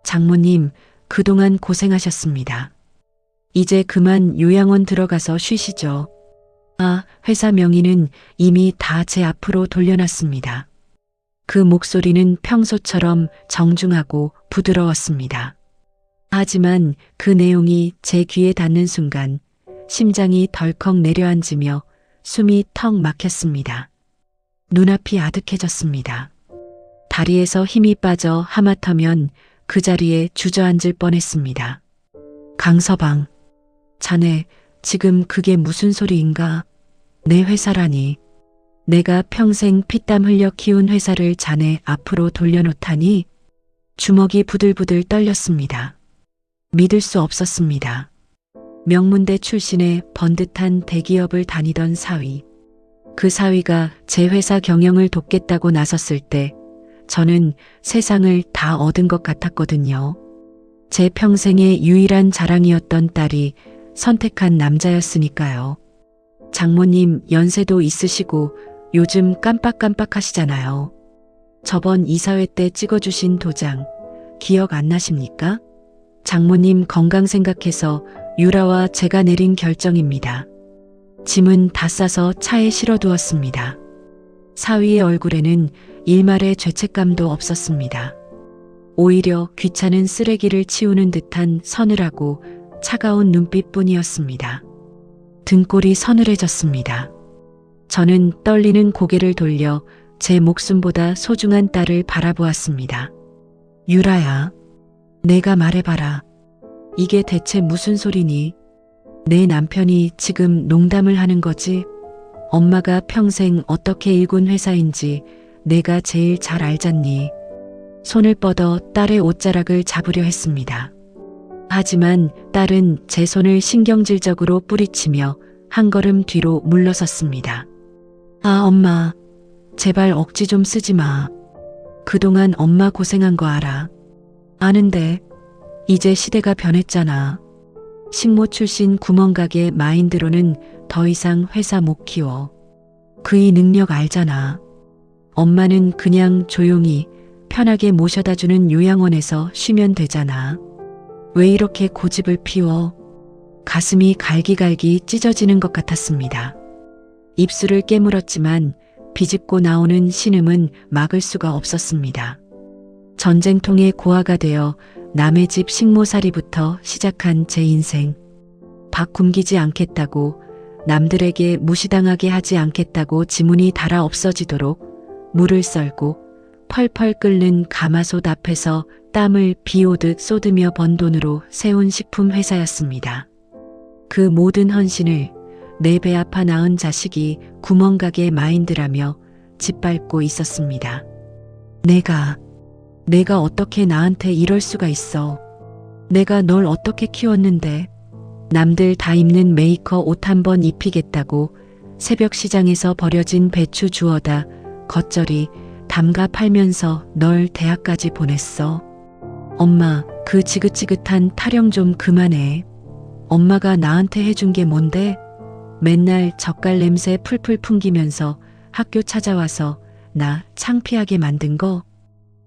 장모님, 그동안 고생하셨습니다. 이제 그만 요양원 들어가서 쉬시죠. 아, 회사 명의는 이미 다 제 앞으로 돌려놨습니다. 그 목소리는 평소처럼 정중하고 부드러웠습니다. 하지만 그 내용이 제 귀에 닿는 순간 심장이 덜컥 내려앉으며 숨이 턱 막혔습니다. 눈앞이 아득해졌습니다. 다리에서 힘이 빠져 하마터면 그 자리에 주저앉을 뻔했습니다. 강서방, 자네 지금 그게 무슨 소리인가? 내 회사라니. 내가 평생 피땀 흘려 키운 회사를 자네 앞으로 돌려놓다니? 주먹이 부들부들 떨렸습니다. 믿을 수 없었습니다. 명문대 출신의 번듯한 대기업을 다니던 사위. 그 사위가 제 회사 경영을 돕겠다고 나섰을 때 저는 세상을 다 얻은 것 같았거든요. 제 평생의 유일한 자랑이었던 딸이 선택한 남자였으니까요. 장모님 연세도 있으시고 요즘 깜빡깜빡하시잖아요. 저번 이사회 때 찍어주신 도장 기억 안 나십니까? 장모님 건강 생각해서 유라와 제가 내린 결정입니다. 짐은 다 싸서 차에 실어두었습니다. 사위의 얼굴에는 일말의 죄책감도 없었습니다. 오히려 귀찮은 쓰레기를 치우는 듯한 서늘하고 차가운 눈빛뿐이었습니다. 등골이 서늘해졌습니다. 저는 떨리는 고개를 돌려 제 목숨보다 소중한 딸을 바라보았습니다. 유라야, 내가 말해봐라. 이게 대체 무슨 소리니? 내 남편이 지금 농담을 하는 거지? 엄마가 평생 어떻게 일군 회사인지 내가 제일 잘 알잖니. 손을 뻗어 딸의 옷자락을 잡으려 했습니다. 하지만 딸은 제 손을 신경질적으로 뿌리치며 한 걸음 뒤로 물러섰습니다. 아, 엄마, 제발 억지 좀 쓰지 마. 그동안 엄마 고생한 거 알아. 아는데 이제 시대가 변했잖아. 식모 출신 구멍가게 마인드로는 더 이상 회사 못 키워. 그의 능력 알잖아. 엄마는 그냥 조용히 편하게 모셔다 주는 요양원에서 쉬면 되잖아. 왜 이렇게 고집을 피워? 가슴이 갈기갈기 찢어지는 것 같았습니다. 입술을 깨물었지만 비집고 나오는 신음은 막을 수가 없었습니다. 전쟁통의 고아가 되어 남의 집 식모살이부터 시작한 제 인생. 밥 굶기지 않겠다고, 남들에게 무시당하게 하지 않겠다고 지문이 달아 없어지도록 물을 썰고 펄펄 끓는 가마솥 앞에서 땀을 비 오듯 쏟으며 번 돈으로 세운 식품 회사였습니다. 그 모든 헌신을 내 배 아파 낳은 자식이 구멍가게 마인드라며 짓밟고 있었습니다. 내가 어떻게 나한테 이럴 수가 있어. 내가 널 어떻게 키웠는데. 남들 다 입는 메이커 옷 한 번 입히겠다고 새벽 시장에서 버려진 배추 주워다 겉절이 담가 팔면서 널 대학까지 보냈어. 엄마, 그 지긋지긋한 타령 좀 그만해. 엄마가 나한테 해준 게 뭔데? 맨날 젓갈 냄새 풀풀 풍기면서 학교 찾아와서 나 창피하게 만든 거?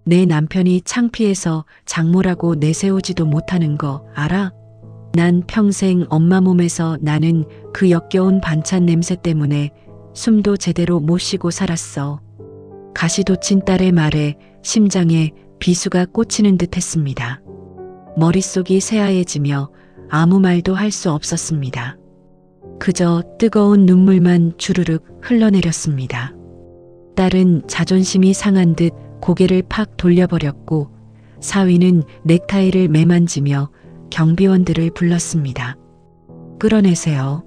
내 남편이 창피해서 장모라고 내세우지도 못하는 거 알아? 난 평생 엄마 몸에서 나는 그 역겨운 반찬 냄새 때문에 숨도 제대로 못 쉬고 살았어. 가시 돋친 딸의 말에 심장에 비수가 꽂히는 듯 했습니다. 머릿속이 새하얘지며 아무 말도 할 수 없었습니다. 그저 뜨거운 눈물만 주르륵 흘러내렸습니다. 딸은 자존심이 상한 듯 고개를 팍 돌려버렸고 사위는 넥타이를 매만지며 경비원들을 불렀습니다. 끌어내세요.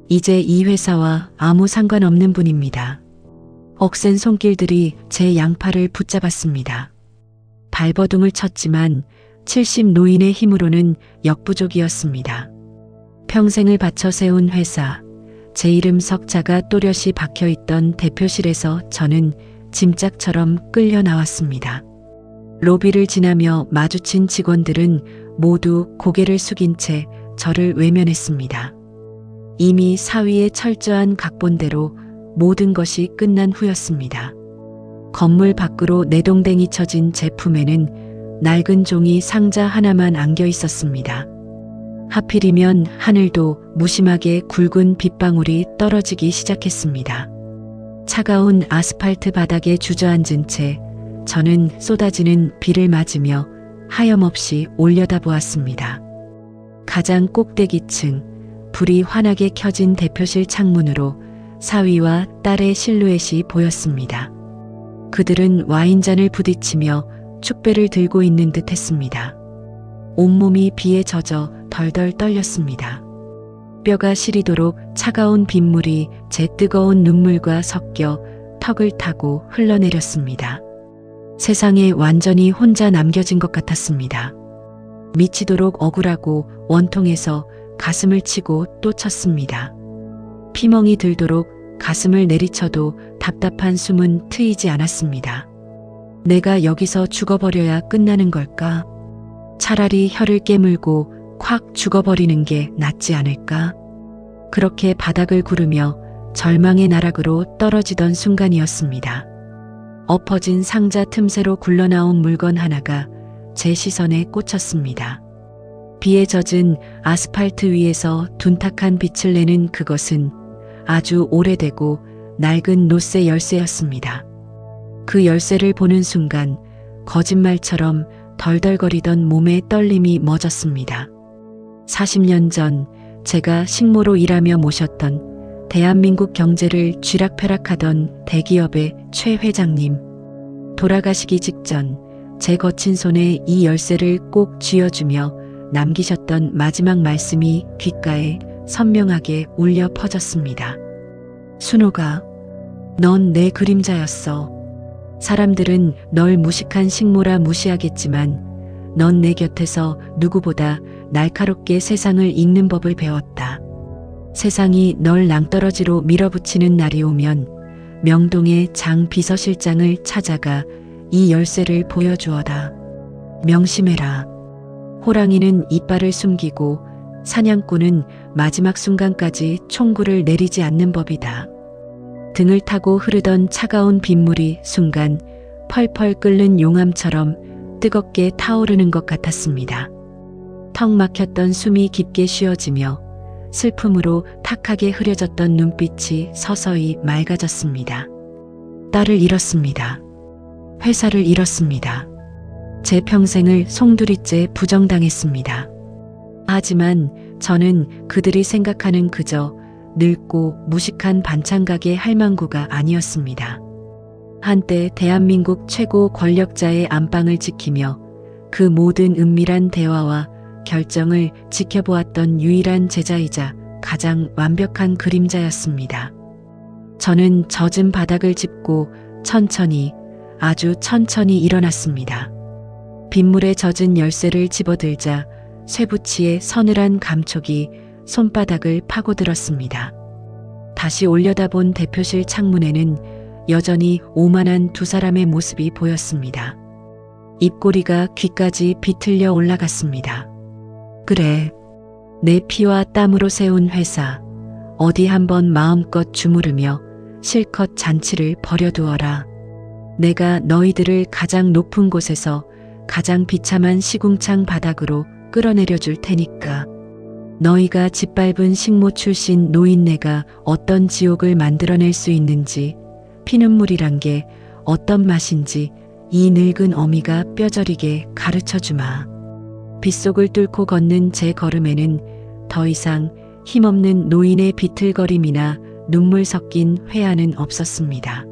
이제 이 회사와 아무 상관없는 분입니다. 억센 손길들이 제 양팔을 붙잡았습니다. 발버둥을 쳤지만 70 노인의 힘으로는 역부족이었습니다. 평생을 바쳐 세운 회사, 제 이름 석자가 또렷이 박혀있던 대표실에서 저는 짐짝처럼 끌려 나왔습니다. 로비를 지나며 마주친 직원들은 모두 고개를 숙인 채 저를 외면했습니다. 이미 사위의 철저한 각본대로 모든 것이 끝난 후였습니다. 건물 밖으로 내동댕이 쳐진 제품에는 낡은 종이 상자 하나만 안겨 있었습니다. 하필이면 하늘도 무심하게 굵은 빗방울이 떨어지기 시작했습니다. 차가운 아스팔트 바닥에 주저앉은 채 저는 쏟아지는 비를 맞으며 하염없이 올려다보았습니다. 가장 꼭대기층, 불이 환하게 켜진 대표실 창문으로 사위와 딸의 실루엣이 보였습니다. 그들은 와인잔을 부딪히며 축배를 들고 있는 듯 했습니다. 온몸이 비에 젖어 덜덜 떨렸습니다. 뼈가 시리도록 차가운 빗물이 제 뜨거운 눈물과 섞여 턱을 타고 흘러내렸습니다. 세상에 완전히 혼자 남겨진 것 같았습니다. 미치도록 억울하고 원통해서 가슴을 치고 또 쳤습니다. 피멍이 들도록 가슴을 내리쳐도 답답한 숨은 트이지 않았습니다. 내가 여기서 죽어버려야 끝나는 걸까? 차라리 혀를 깨물고 콱 죽어버리는 게 낫지 않을까? 그렇게 바닥을 구르며 절망의 나락으로 떨어지던 순간이었습니다. 엎어진 상자 틈새로 굴러나온 물건 하나가 제 시선에 꽂혔습니다. 비에 젖은 아스팔트 위에서 둔탁한 빛을 내는 그것은 아주 오래되고 낡은 노쇠 열쇠였습니다. 그 열쇠를 보는 순간 거짓말처럼 덜덜거리던 몸의 떨림이 멎었습니다. 40년 전 제가 식모로 일하며 모셨던 대한민국 경제를 쥐락펴락하던 대기업의 최 회장님. 돌아가시기 직전 제 거친 손에 이 열쇠를 꼭 쥐어주며 남기셨던 마지막 말씀이 귓가에 선명하게 울려 퍼졌습니다. 순호가, 넌 내 그림자였어. 사람들은 널 무식한 식모라 무시하겠지만 넌 내 곁에서 누구보다 날카롭게 세상을 읽는 법을 배웠다. 세상이 널 낭떠러지로 밀어붙이는 날이 오면 명동의 장 비서실장을 찾아가 이 열쇠를 보여주어라. 명심해라. 호랑이는 이빨을 숨기고 사냥꾼은 마지막 순간까지 총구를 내리지 않는 법이다. 등을 타고 흐르던 차가운 빗물이 순간 펄펄 끓는 용암처럼 뜨겁게 타오르는 것 같았습니다. 턱 막혔던 숨이 깊게 쉬어지며 슬픔으로 탁하게 흐려졌던 눈빛이 서서히 맑아졌습니다. 딸을 잃었습니다. 회사를 잃었습니다. 제 평생을 송두리째 부정당했습니다. 하지만 저는 그들이 생각하는 그저 늙고 무식한 반찬가게 할망구가 아니었습니다. 한때 대한민국 최고 권력자의 안방을 지키며 그 모든 은밀한 대화와 결정을 지켜보았던 유일한 제자이자 가장 완벽한 그림자였습니다. 저는 젖은 바닥을 짚고 천천히, 아주 천천히 일어났습니다. 빗물에 젖은 열쇠를 집어들자 쇠붙이의 서늘한 감촉이 손바닥을 파고들었습니다. 다시 올려다본 대표실 창문에는 여전히 오만한 두 사람의 모습이 보였습니다. 입꼬리가 귀까지 비틀려 올라갔습니다. 그래, 내 피와 땀으로 세운 회사, 어디 한번 마음껏 주무르며 실컷 잔치를 벌여두어라. 내가 너희들을 가장 높은 곳에서 가장 비참한 시궁창 바닥으로 끌어내려 줄 테니까. 너희가 짓밟은 식모 출신 노인네가 어떤 지옥을 만들어낼 수 있는지, 피눈물이란 게 어떤 맛인지 이 늙은 어미가 뼈저리게 가르쳐주마. 빗속을 뚫고 걷는 제 걸음에는 더 이상 힘없는 노인의 비틀거림이나 눈물 섞인 회한은 없었습니다.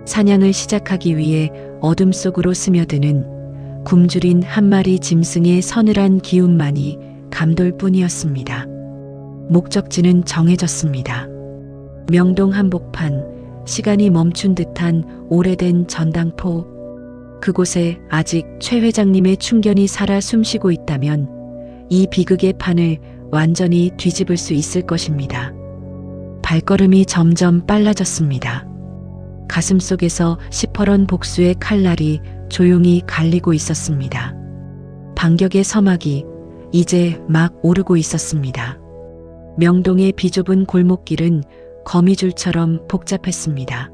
사냥을 시작하기 위해 어둠 속으로 스며드는 굶주린 한 마리 짐승의 서늘한 기운만이 감돌 뿐이었습니다. 목적지는 정해졌습니다. 명동 한복판, 시간이 멈춘 듯한 오래된 전당포. 그곳에 아직 최 회장님의 충견이 살아 숨쉬고 있다면 이 비극의 판을 완전히 뒤집을 수 있을 것입니다. 발걸음이 점점 빨라졌습니다. 가슴속에서 시퍼런 복수의 칼날이 조용히 갈리고 있었습니다. 반격의 서막이 이제 막 오르고 있었습니다. 명동의 비좁은 골목길은 거미줄처럼 복잡했습니다.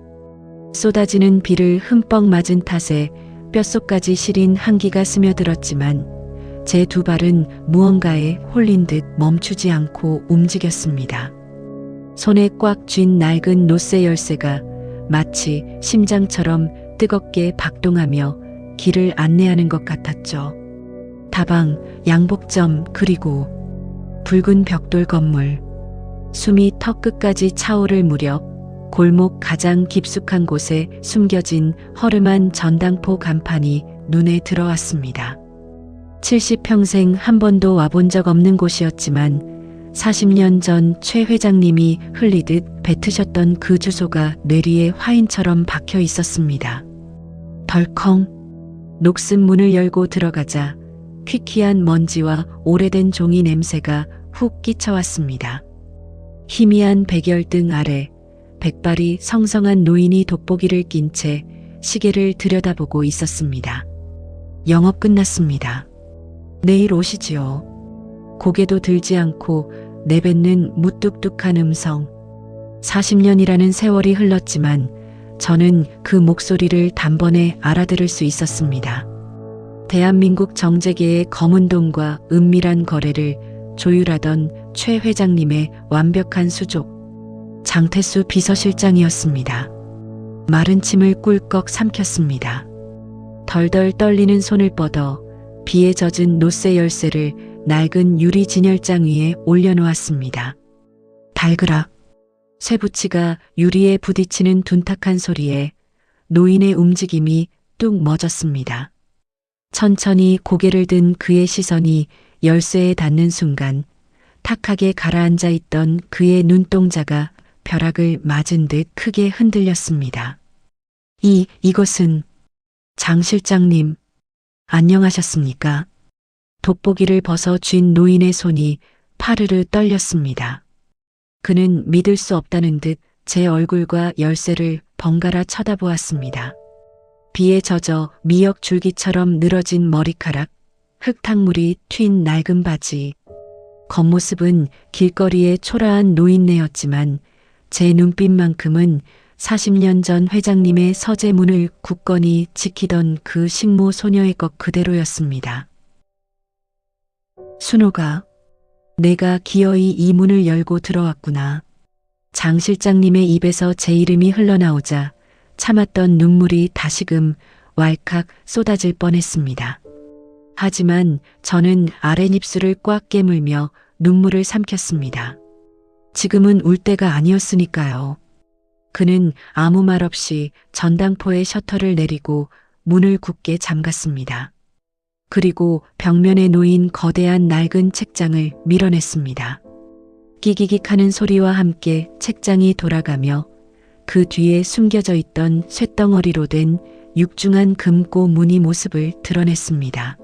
쏟아지는 비를 흠뻑 맞은 탓에 뼛속까지 시린 한기가 스며들었지만 제 두 발은 무언가에 홀린 듯 멈추지 않고 움직였습니다. 손에 꽉 쥔 낡은 노쇠 열쇠가 마치 심장처럼 뜨겁게 박동하며 길을 안내하는 것 같았죠. 다방, 양복점, 그리고 붉은 벽돌 건물. 숨이 턱 끝까지 차오를 무렵 골목 가장 깊숙한 곳에 숨겨진 허름한 전당포 간판이 눈에 들어왔습니다. 70평생 한 번도 와본 적 없는 곳이었지만 40년 전 최 회장님이 흘리듯 뱉으셨던 그 주소가 뇌리에 화인처럼 박혀 있었습니다. 덜컹 녹슨 문을 열고 들어가자 퀴퀴한 먼지와 오래된 종이 냄새가 훅 끼쳐왔습니다. 희미한 백열등 아래 백발이 성성한 노인이 돋보기를 낀 채 시계를 들여다보고 있었습니다. 영업 끝났습니다. 내일 오시지요. 고개도 들지 않고 내뱉는 무뚝뚝한 음성. 40년이라는 세월이 흘렀지만 저는 그 목소리를 단번에 알아들을 수 있었습니다. 대한민국 정재계의 검은 돈과 은밀한 거래를 조율하던 최 회장님의 완벽한 수족. 장태수 비서실장이었습니다. 마른 침을 꿀꺽 삼켰습니다. 덜덜 떨리는 손을 뻗어 비에 젖은 노쇠 열쇠를 낡은 유리 진열장 위에 올려놓았습니다. 달그락 쇠붙이가 유리에 부딪히는 둔탁한 소리에 노인의 움직임이 뚝 멎었습니다. 천천히 고개를 든 그의 시선이 열쇠에 닿는 순간 탁하게 가라앉아 있던 그의 눈동자가 벼락을 맞은 듯 크게 흔들렸습니다. 이것은 장 실장님, 안녕하셨습니까? 돋보기를 벗어 쥔 노인의 손이 파르르 떨렸습니다. 그는 믿을 수 없다는 듯 제 얼굴과 열쇠를 번갈아 쳐다보았습니다. 비에 젖어 미역 줄기처럼 늘어진 머리카락, 흙탕물이 튄 낡은 바지. 겉모습은 길거리의 초라한 노인네였지만 제 눈빛만큼은 40년 전 회장님의 서재문을 굳건히 지키던 그 식모 소녀의 것 그대로였습니다. 순호가, 내가 기어이 이 문을 열고 들어왔구나. 장 실장님의 입에서 제 이름이 흘러나오자 참았던 눈물이 다시금 왈칵 쏟아질 뻔했습니다. 하지만 저는 아랫입술을 꽉 깨물며 눈물을 삼켰습니다. 지금은 울 때가 아니었으니까요. 그는 아무 말 없이 전당포의 셔터를 내리고 문을 굳게 잠갔습니다. 그리고 벽면에 놓인 거대한 낡은 책장을 밀어냈습니다. 끼기깃하는 소리와 함께 책장이 돌아가며 그 뒤에 숨겨져 있던 쇳덩어리로 된 육중한 금고 무늬 모습을 드러냈습니다.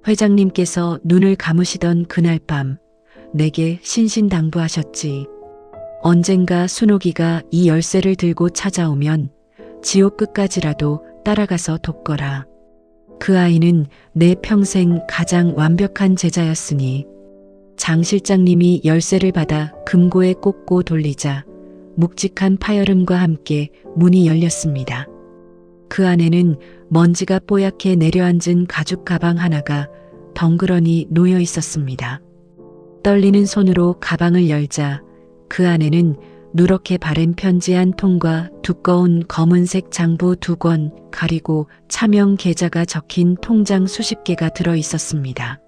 회장님께서 눈을 감으시던 그날 밤 내게 신신당부하셨지. 언젠가 순옥이가 이 열쇠를 들고 찾아오면 지옥 끝까지라도 따라가서 돕거라. 그 아이는 내 평생 가장 완벽한 제자였으니. 장 실장님이 열쇠를 받아 금고에 꽂고 돌리자 묵직한 파열음과 함께 문이 열렸습니다. 그 안에는 먼지가 뽀얗게 내려앉은 가죽 가방 하나가 덩그러니 놓여 있었습니다. 떨리는 손으로 가방을 열자 그 안에는 누렇게 바른 편지 한 통과 두꺼운 검은색 장부 2권 가리고 차명 계좌가 적힌 통장 수십 개가 들어 있었습니다.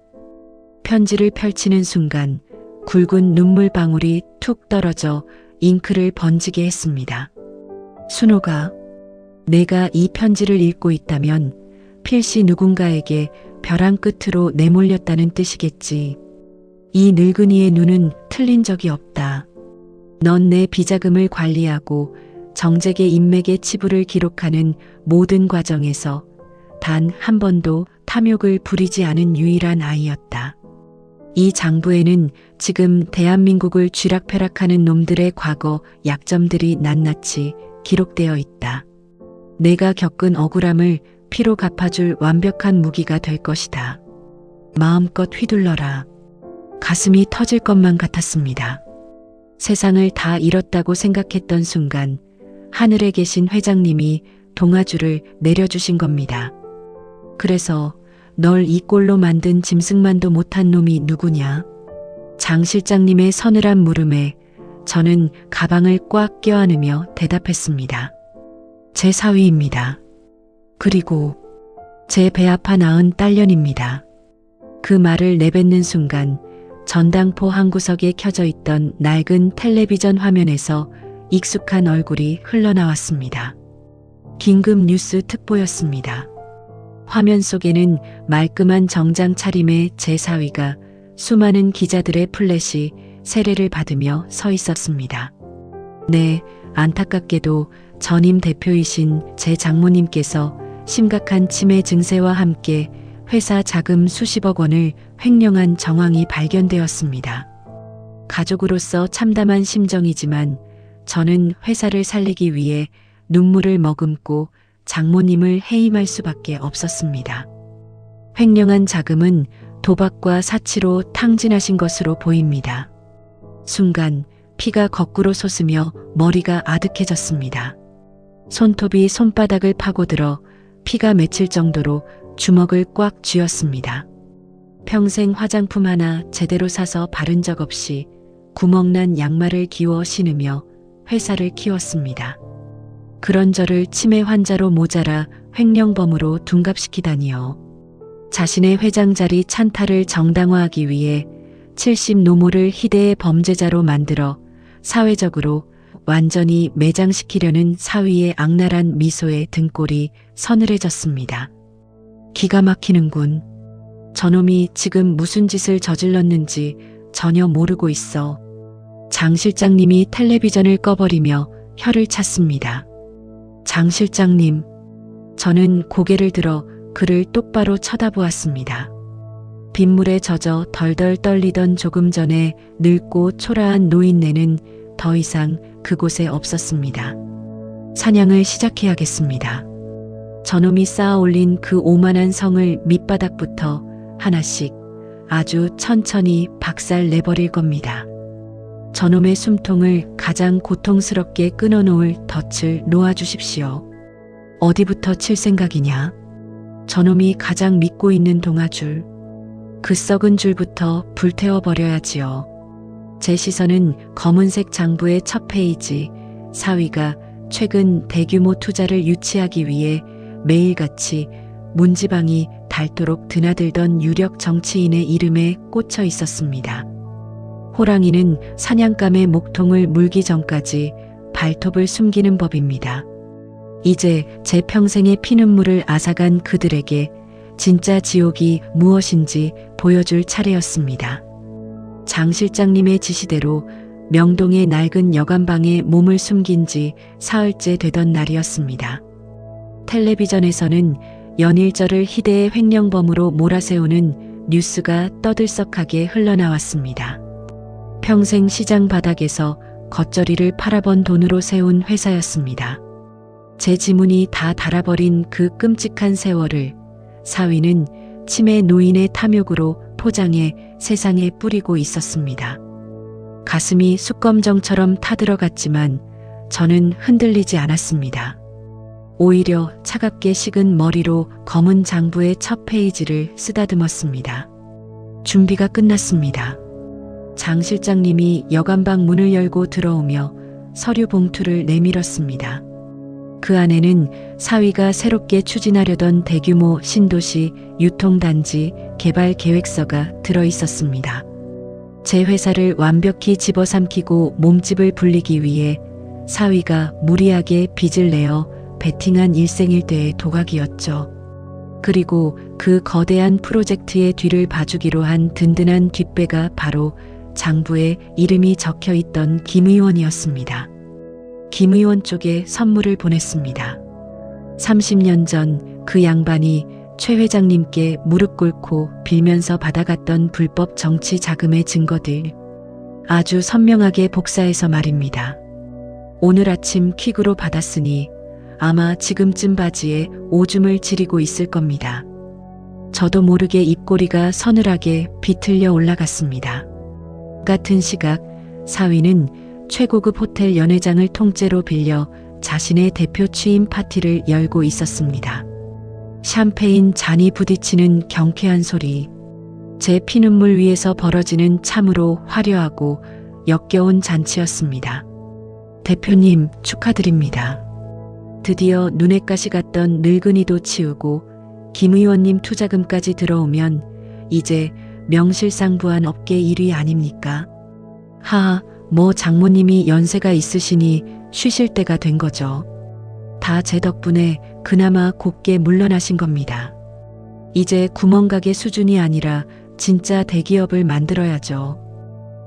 편지를 펼치는 순간 굵은 눈물방울이 툭 떨어져 잉크를 번지게 했습니다. 순호가, 내가 이 편지를 읽고 있다면 필시 누군가에게 벼랑 끝으로 내몰렸다는 뜻이겠지. 이 늙은이의 눈은 틀린 적이 없다. 넌 내 비자금을 관리하고 정재계 인맥의 치부를 기록하는 모든 과정에서 단 한 번도 탐욕을 부리지 않은 유일한 아이였다. 이 장부에는 지금 대한민국을 쥐락펴락하는 놈들의 과거 약점들이 낱낱이 기록되어 있다. 내가 겪은 억울함을 피로 갚아줄 완벽한 무기가 될 것이다. 마음껏 휘둘러라. 가슴이 터질 것만 같았습니다. 세상을 다 잃었다고 생각했던 순간 하늘에 계신 회장님이 동아줄을 내려주신 겁니다. 그래서 널 이 꼴로 만든 짐승만도 못한 놈이 누구냐? 장 실장님의 서늘한 물음에 저는 가방을 꽉 껴안으며 대답했습니다. 제 사위입니다. 그리고 제 배아파 낳은 딸년입니다. 그 말을 내뱉는 순간 전당포 한 구석에 켜져 있던 낡은 텔레비전 화면에서 익숙한 얼굴이 흘러나왔습니다. 긴급 뉴스 특보였습니다. 화면 속에는 말끔한 정장 차림의 제 사위가 수많은 기자들의 플래시 세례를 받으며 서 있었습니다. 네, 안타깝게도 전임 대표이신 제 장모님께서 심각한 치매 증세와 함께 회사 자금 수십억 원을 횡령한 정황이 발견되었습니다. 가족으로서 참담한 심정이지만 저는 회사를 살리기 위해 눈물을 머금고 장모님을 해임할 수밖에 없었습니다. 횡령한 자금은 도박과 사치로 탕진하신 것으로 보입니다. 순간 피가 거꾸로 솟으며 머리가 아득해졌습니다. 손톱이 손바닥을 파고들어 피가 맺힐 정도로 주먹을 꽉 쥐었습니다. 평생 화장품 하나 제대로 사서 바른 적 없이 구멍난 양말을 기워 신으며 회사를 키웠습니다. 그런 저를 치매 환자로 모자라 횡령범으로 둔갑시키다니요. 자신의 회장 자리 찬탈을 정당화하기 위해 70 노모를 희대의 범죄자로 만들어 사회적으로 완전히 매장시키려는 사위의 악랄한 미소에 등골이 서늘해졌습니다. 기가 막히는군. 저놈이 지금 무슨 짓을 저질렀는지 전혀 모르고 있어. 장 실장님이 텔레비전을 꺼버리며 혀를 찼습니다. 장 실장님, 저는 고개를 들어 그를 똑바로 쳐다보았습니다. 빗물에 젖어 덜덜 떨리던 조금 전에 늙고 초라한 노인네는 더 이상 그곳에 없었습니다. 사냥을 시작해야겠습니다. 저놈이 쌓아 올린 그 오만한 성을 밑바닥부터 하나씩 아주 천천히 박살 내버릴 겁니다. 저놈의 숨통을 가장 고통스럽게 끊어놓을 덫을 놓아주십시오. 어디부터 칠 생각이냐? 저놈이 가장 믿고 있는 동아줄. 그 썩은 줄부터 불태워버려야지요. 제 시선은 검은색 장부의 첫 페이지, 사위가 최근 대규모 투자를 유치하기 위해 매일같이 문지방이 닳도록 드나들던 유력 정치인의 이름에 꽂혀 있었습니다. 호랑이는 사냥감의 목통을 물기 전까지 발톱을 숨기는 법입니다. 이제 제 평생의 피눈물을 앗아간 그들에게 진짜 지옥이 무엇인지 보여줄 차례였습니다. 장 실장님의 지시대로 명동의 낡은 여관방에 몸을 숨긴 지 사흘째 되던 날이었습니다. 텔레비전에서는 연일저를 희대의 횡령범으로 몰아세우는 뉴스가 떠들썩하게 흘러나왔습니다. 평생 시장 바닥에서 겉절이를 팔아번 돈으로 세운 회사였습니다. 제 지문이 다 닳아버린 그 끔찍한 세월을 사위는 치매 노인의 탐욕으로 포장해 세상에 뿌리고 있었습니다. 가슴이 숯검정처럼 타들어갔지만 저는 흔들리지 않았습니다. 오히려 차갑게 식은 머리로 검은 장부의 첫 페이지를 쓰다듬었습니다. 준비가 끝났습니다. 장 실장님이 여관방 문을 열고 들어오며 서류 봉투를 내밀었습니다. 그 안에는 사위가 새롭게 추진하려던 대규모 신도시 유통단지 개발 계획서가 들어있었습니다. 제 회사를 완벽히 집어삼키고 몸집을 불리기 위해 사위가 무리하게 빚을 내어 베팅한 일생일대의 도각이었죠. 그리고 그 거대한 프로젝트의 뒤를 봐주기로 한 든든한 뒷배가 바로 장부에 이름이 적혀 있던 김 의원이었습니다. 김 의원 쪽에 선물을 보냈습니다. 30년 전 그 양반이 최 회장님께 무릎 꿇고 빌면서 받아갔던 불법 정치 자금의 증거들. 아주 선명하게 복사해서 말입니다. 오늘 아침 퀵으로 받았으니 아마 지금쯤 바지에 오줌을 지리고 있을 겁니다. 저도 모르게 입꼬리가 서늘하게 비틀려 올라갔습니다. 같은 시각 사위는 최고급 호텔 연회장을 통째로 빌려 자신의 대표 취임 파티를 열고 있었습니다. 샴페인 잔이 부딪히는 경쾌한 소리. 제 피눈물 위에서 벌어지는 참으로 화려하고 역겨운 잔치였습니다. 대표님, 축하드립니다. 드디어 눈에 가시 갔던 늙은이도 치우고 김 의원님 투자금까지 들어오면 이제 명실상부한 업계 1위 아닙니까? 하하, 뭐 장모님이 연세가 있으시니 쉬실 때가 된 거죠. 다 제 덕분에 그나마 곱게 물러나신 겁니다. 이제 구멍가게 수준이 아니라 진짜 대기업을 만들어야죠.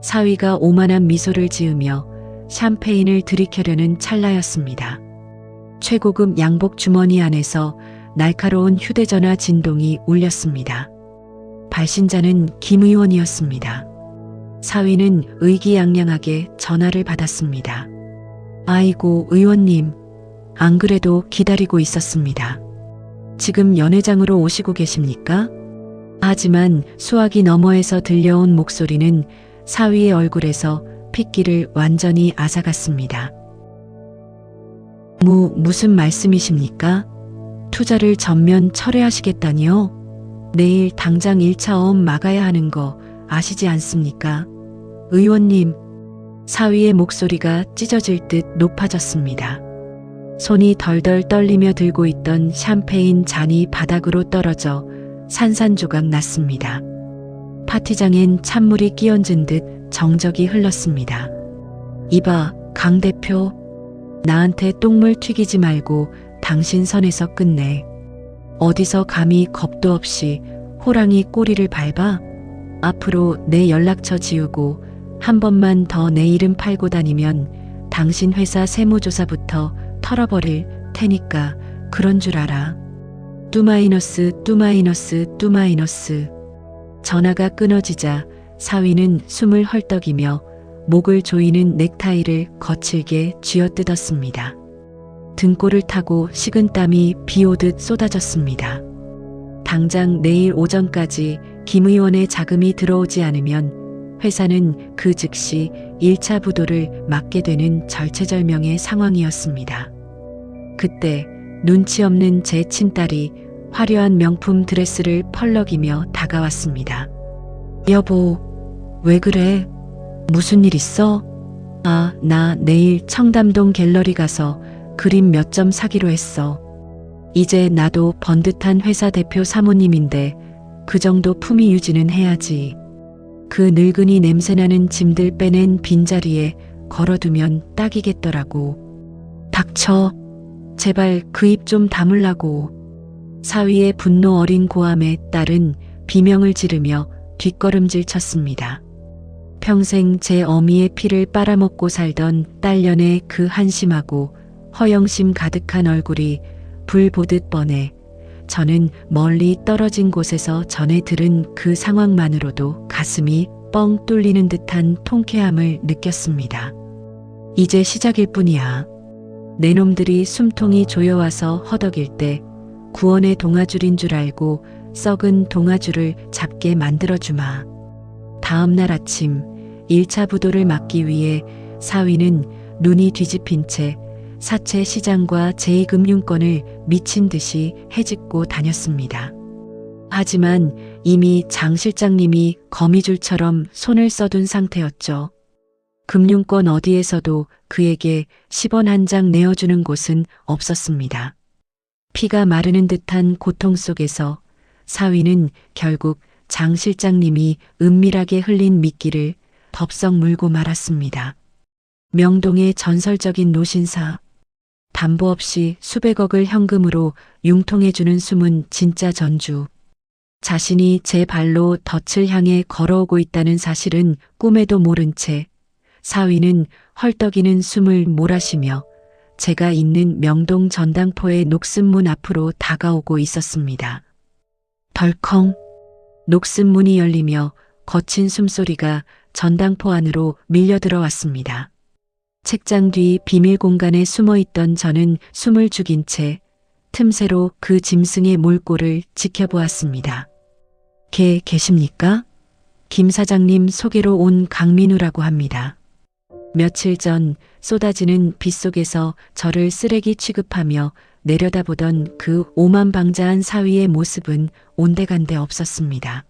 사위가 오만한 미소를 지으며 샴페인을 들이켜려는 찰나였습니다. 최고급 양복 주머니 안에서 날카로운 휴대전화 진동이 울렸습니다. 발신자는 김 의원이었습니다. 사위는 의기양양하게 전화를 받았습니다. 아이고, 의원님. 안 그래도 기다리고 있었습니다. 지금 연회장으로 오시고 계십니까? 하지만 수화기 너머에서 들려온 목소리는 사위의 얼굴에서 핏기를 완전히 앗아갔습니다. 무슨 말씀이십니까? 투자를 전면 철회하시겠다니요? 내일 당장 1차 어업 막아야 하는 거 아시지 않습니까? 의원님, 사위의 목소리가 찢어질 듯 높아졌습니다. 손이 덜덜 떨리며 들고 있던 샴페인 잔이 바닥으로 떨어져 산산조각 났습니다. 파티장엔 찬물이 끼얹은 듯 정적이 흘렀습니다. 이봐, 강 대표. 나한테 똥물 튀기지 말고 당신 선에서 끝내. 어디서 감히 겁도 없이 호랑이 꼬리를 밟아? 앞으로 내 연락처 지우고 한 번만 더 내 이름 팔고 다니면 당신 회사 세무조사부터 털어버릴 테니까 그런 줄 알아. 뚜마이너스. 전화가 끊어지자 사위는 숨을 헐떡이며 목을 조이는 넥타이를 거칠게 쥐어뜯었습니다. 등골을 타고 식은땀이 비오듯 쏟아졌습니다. 당장 내일 오전까지 김 의원의 자금이 들어오지 않으면 회사는 그 즉시 1차 부도를 맞게 되는 절체절명의 상황이었습니다. 그때 눈치 없는 제 친딸이 화려한 명품 드레스를 펄럭이며 다가왔습니다. 여보, 왜 그래? 무슨 일 있어? 아, 나 내일 청담동 갤러리 가서 그림 몇 점 사기로 했어. 이제 나도 번듯한 회사 대표 사모님인데 그 정도 품위 유지는 해야지. 그 늙은이 냄새나는 짐들 빼낸 빈자리에 걸어두면 딱이겠더라고. 닥쳐. 제발 그 입 좀 다물라고. 사위의 분노 어린 고함에 딸은 비명을 지르며 뒷걸음질 쳤습니다. 평생 제 어미의 피를 빨아먹고 살던 딸년의 그 한심하고 허영심 가득한 얼굴이 불 보듯 뻔해 저는 멀리 떨어진 곳에서 전해 들은 그 상황만으로도 가슴이 뻥 뚫리는 듯한 통쾌함을 느꼈습니다. 이제 시작일 뿐이야. 내 놈들이 숨통이 조여와서 허덕일 때 구원의 동아줄인 줄 알고 썩은 동아줄을 잡게 만들어주마. 다음 날 아침 1차 부도를 막기 위해 사위는 눈이 뒤집힌 채 사채 시장과 제2금융권을 미친 듯이 헤집고 다녔습니다. 하지만 이미 장 실장님이 거미줄처럼 손을 써둔 상태였죠. 금융권 어디에서도 그에게 10원 한 장 내어주는 곳은 없었습니다. 피가 마르는 듯한 고통 속에서 사위는 결국 장 실장님이 은밀하게 흘린 미끼를 덥석 물고 말았습니다. 명동의 전설적인 노신사. 담보 없이 수백억을 현금으로 융통해주는 숨은 진짜 전주. 자신이 제 발로 덫을 향해 걸어오고 있다는 사실은 꿈에도 모른 채 사위는 헐떡이는 숨을 몰아쉬며 제가 있는 명동 전당포의 녹슨문 앞으로 다가오고 있었습니다. 덜컹. 녹슨문이 열리며 거친 숨소리가 전당포 안으로 밀려 들어왔습니다. 책장 뒤 비밀 공간에 숨어있던 저는 숨을 죽인 채 틈새로 그 짐승의 몰골을 지켜보았습니다. 계십니까? 김 사장님 소개로 온 강민우라고 합니다. 며칠 전 쏟아지는 빗속에서 저를 쓰레기 취급하며 내려다보던 그 오만방자한 사위의 모습은 온데간데 없었습니다.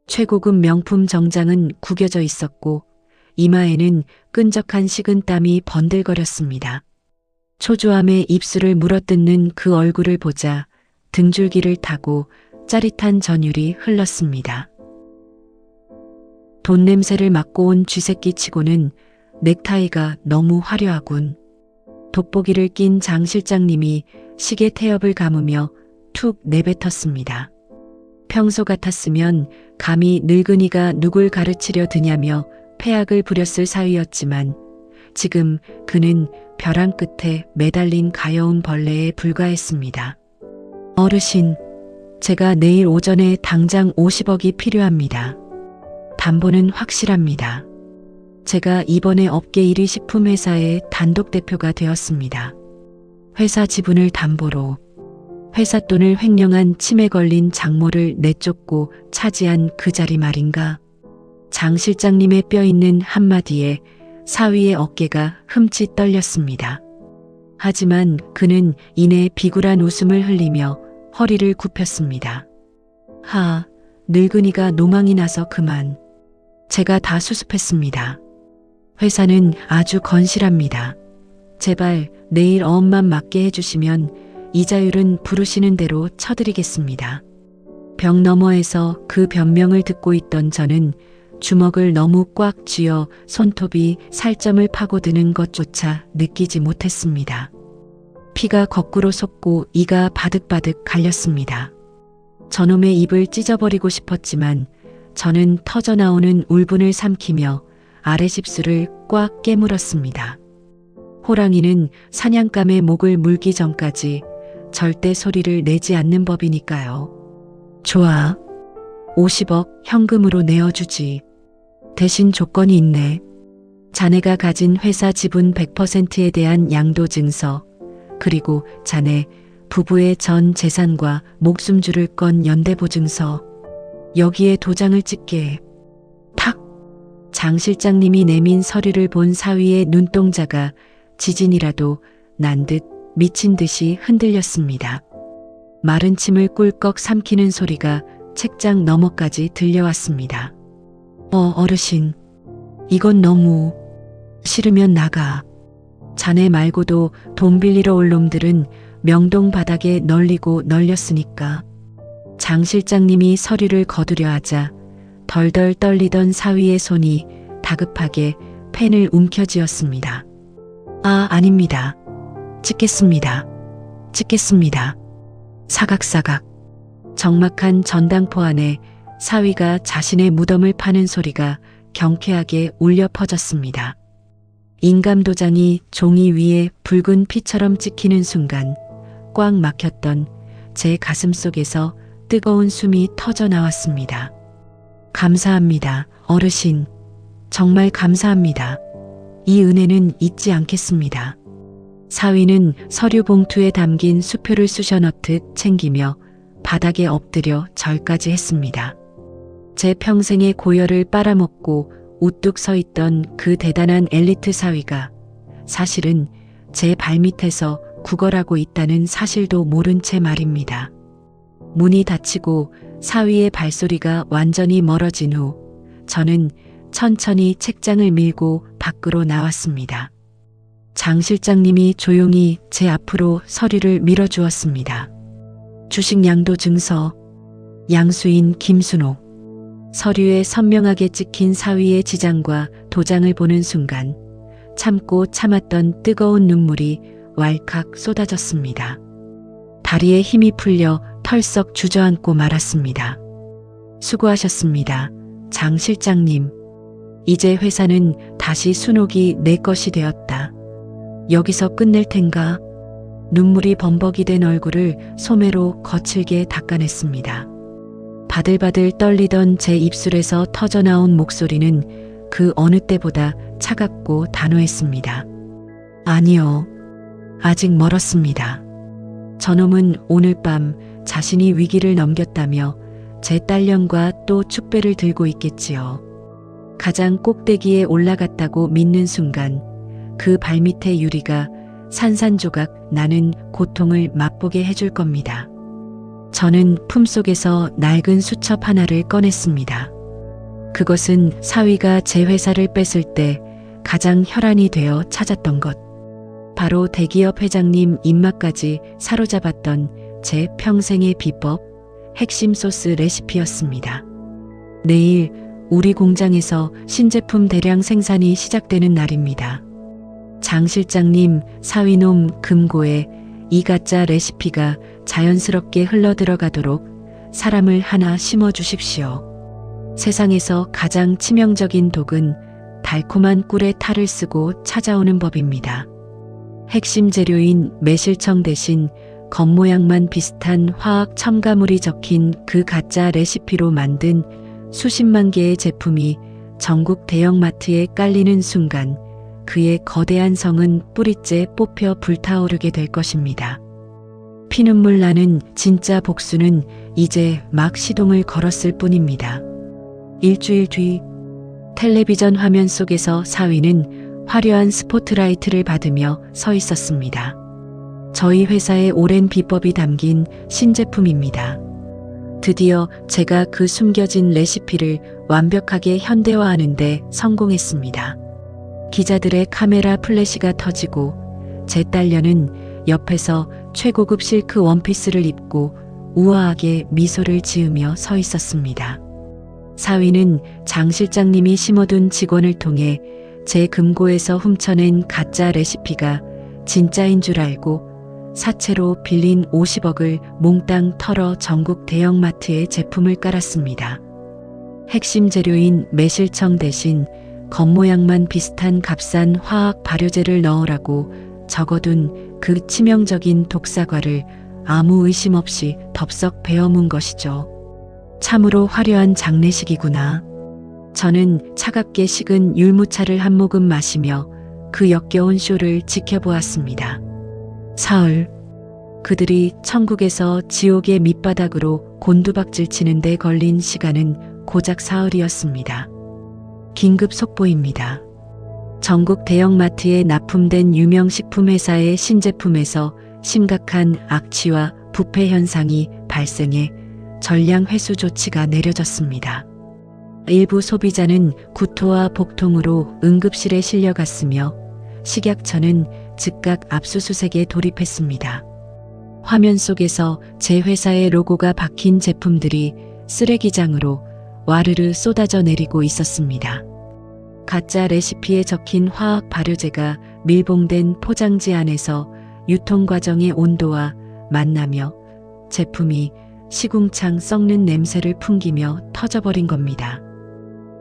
최고급 명품 정장은 구겨져 있었고 이마에는 끈적한 식은땀이 번들거렸습니다. 초조함에 입술을 물어뜯는 그 얼굴을 보자 등줄기를 타고 짜릿한 전율이 흘렀습니다. 돈 냄새를 맡고 온 쥐새끼 치고는 넥타이가 너무 화려하군. 돋보기를 낀 장 실장님이 시계 태엽을 감으며 툭 내뱉었습니다. 평소 같았으면 감히 늙은이가 누굴 가르치려 드냐며 패악을 부렸을 사위였지만 지금 그는 벼랑 끝에 매달린 가여운 벌레에 불과했습니다. 어르신, 제가 내일 오전에 당장 50억이 필요합니다. 담보는 확실합니다. 제가 이번에 업계 1위 식품회사의 단독 대표가 되었습니다. 회사 지분을 담보로 회사 돈을 횡령한 침에 걸린 장모를 내쫓고 차지한 그 자리 말인가. 장 실장님의 뼈있는 한마디에 사위의 어깨가 흠칫 떨렸습니다. 하지만 그는 이내 비굴한 웃음을 흘리며 허리를 굽혔습니다. 하, 늙은이가 노망이 나서 그만. 제가 다 수습했습니다. 회사는 아주 건실합니다. 제발 내일 어음만 맞게 해주시면 이자율은 부르시는 대로 쳐드리겠습니다. 벽 너머에서 그 변명을 듣고 있던 저는 주먹을 너무 꽉 쥐어 손톱이 살점을 파고드는 것조차 느끼지 못했습니다. 피가 거꾸로 솟고 이가 바득바득 갈렸습니다. 저놈의 입을 찢어버리고 싶었지만 저는 터져나오는 울분을 삼키며 아래십술을 꽉 깨물었습니다. 호랑이는 사냥감의 목을 물기 전까지 절대 소리를 내지 않는 법이니까요. 좋아. 50억 현금으로 내어주지. 대신 조건이 있네. 자네가 가진 회사 지분 100%에 대한 양도증서, 그리고 자네 부부의 전 재산과 목숨 줄을 건 연대보증서, 여기에 도장을 찍게. 탁! 장 실장님이 내민 서류를 본 사위의 눈동자가 지진이라도 난 듯 미친 듯이 흔들렸습니다. 마른 침을 꿀꺽 삼키는 소리가 책장 너머까지 들려왔습니다. 어르신. 이건 너무. 싫으면 나가. 자네 말고도 돈 빌리러 올 놈들은 명동 바닥에 널리고 널렸으니까. 장 실장님이 서류를 거두려 하자 덜덜 떨리던 사위의 손이 다급하게 펜을 움켜쥐었습니다. 아닙니다. 찍겠습니다. 찍겠습니다. 사각사각. 적막한 전당포 안에 사위가 자신의 무덤을 파는 소리가 경쾌하게 울려 퍼졌습니다. 인감도장이 종이 위에 붉은 피처럼 찍히는 순간 꽉 막혔던 제 가슴 속에서 뜨거운 숨이 터져 나왔습니다. 감사합니다, 어르신. 정말 감사합니다. 이 은혜는 잊지 않겠습니다. 사위는 서류 봉투에 담긴 수표를 쑤셔 넣듯 챙기며 바닥에 엎드려 절까지 했습니다. 제 평생의 고열을 빨아먹고 우뚝 서 있던 그 대단한 엘리트 사위가 사실은 제 발밑에서 구걸하고 있다는 사실도 모른 채 말입니다. 문이 닫히고 사위의 발소리가 완전히 멀어진 후 저는 천천히 책장을 밀고 밖으로 나왔습니다. 장 실장님이 조용히 제 앞으로 서류를 밀어주었습니다. 주식 양도 증서, 양수인 김순옥. 서류에 선명하게 찍힌 사위의 지장과 도장을 보는 순간 참고 참았던 뜨거운 눈물이 왈칵 쏟아졌습니다. 다리에 힘이 풀려 털썩 주저앉고 말았습니다. 수고하셨습니다, 장 실장님. 이제 회사는 다시 순옥이 내 것이 되었다. 여기서 끝낼 텐가? 눈물이 범벅이 된 얼굴을 소매로 거칠게 닦아냈습니다. 바들바들 떨리던 제 입술에서 터져나온 목소리는 그 어느 때보다 차갑고 단호했습니다. 아니요. 아직 멀었습니다. 저놈은 오늘 밤 자신이 위기를 넘겼다며 제 딸년과 또 축배를 들고 있겠지요. 가장 꼭대기에 올라갔다고 믿는 순간 그 발밑의 유리가 산산조각 나는 고통을 맛보게 해줄 겁니다. 저는 품속에서 낡은 수첩 하나를 꺼냈습니다. 그것은 사위가 제 회사를 뺐을 때 가장 혈안이 되어 찾았던 것. 바로 대기업 회장님 입맛까지 사로잡았던 제 평생의 비법, 핵심 소스 레시피였습니다. 내일 우리 공장에서 신제품 대량 생산이 시작되는 날입니다. 장 실장님, 사위놈 금고에 이 가짜 레시피가 자연스럽게 흘러들어가도록 사람을 하나 심어주십시오. 세상에서 가장 치명적인 독은 달콤한 꿀에 탈을 쓰고 찾아오는 법입니다. 핵심 재료인 매실청 대신 겉모양만 비슷한 화학 첨가물이 적힌 그 가짜 레시피로 만든 수십만 개의 제품이 전국 대형마트에 깔리는 순간 그의 거대한 성은 뿌리째 뽑혀 불타오르게 될 것입니다. 피눈물 나는 진짜 복수는 이제 막 시동을 걸었을 뿐입니다. 일주일 뒤 텔레비전 화면 속에서 사위는 화려한 스포트라이트를 받으며 서 있었습니다. 저희 회사의 오랜 비법이 담긴 신제품입니다. 드디어 제가 그 숨겨진 레시피를 완벽하게 현대화하는데 성공했습니다. 기자들의 카메라 플래시가 터지고 제 딸녀는 옆에서 최고급 실크 원피스를 입고 우아하게 미소를 지으며 서 있었습니다. 사위는 장 실장님이 심어둔 직원을 통해 제 금고에서 훔쳐낸 가짜 레시피가 진짜인 줄 알고 사채로 빌린 50억을 몽땅 털어 전국 대형마트에 제품을 깔았습니다. 핵심 재료인 매실청 대신 겉모양만 비슷한 값싼 화학 발효제를 넣으라고 적어둔 그 치명적인 독사과를 아무 의심 없이 덥석 베어문 것이죠. 참으로 화려한 장례식이구나. 저는 차갑게 식은 율무차를 한 모금 마시며 그 역겨운 쇼를 지켜보았습니다. 사흘, 그들이 천국에서 지옥의 밑바닥으로 곤두박질 치는데 걸린 시간은 고작 사흘이었습니다. 긴급 속보입니다. 전국 대형마트에 납품된 유명 식품회사의 신제품에서 심각한 악취와 부패 현상이 발생해 전량 회수 조치가 내려졌습니다. 일부 소비자는 구토와 복통으로 응급실에 실려갔으며 식약처는 즉각 압수수색에 돌입했습니다. 화면 속에서 제 회사의 로고가 박힌 제품들이 쓰레기장으로 와르르 쏟아져 내리고 있었습니다. 가짜 레시피에 적힌 화학 발효제가 밀봉된 포장지 안에서 유통 과정의 온도와 만나며 제품이 시궁창 썩는 냄새를 풍기며 터져버린 겁니다.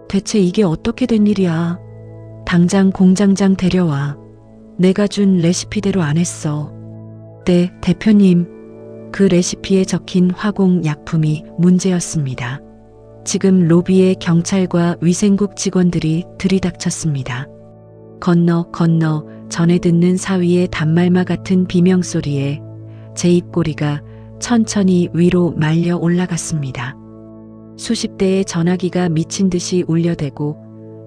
대체 이게 어떻게 된 일이야? 당장 공장장 데려와. 내가 준 레시피대로 안 했어. 네, 대표님. 그 레시피에 적힌 화공 약품이 문제였습니다. 지금 로비에 경찰과 위생국 직원들이 들이닥쳤습니다. 건너 전해 듣는 사위의 단말마 같은 비명소리에 제 입꼬리가 천천히 위로 말려 올라갔습니다. 수십 대의 전화기가 미친 듯이 울려대고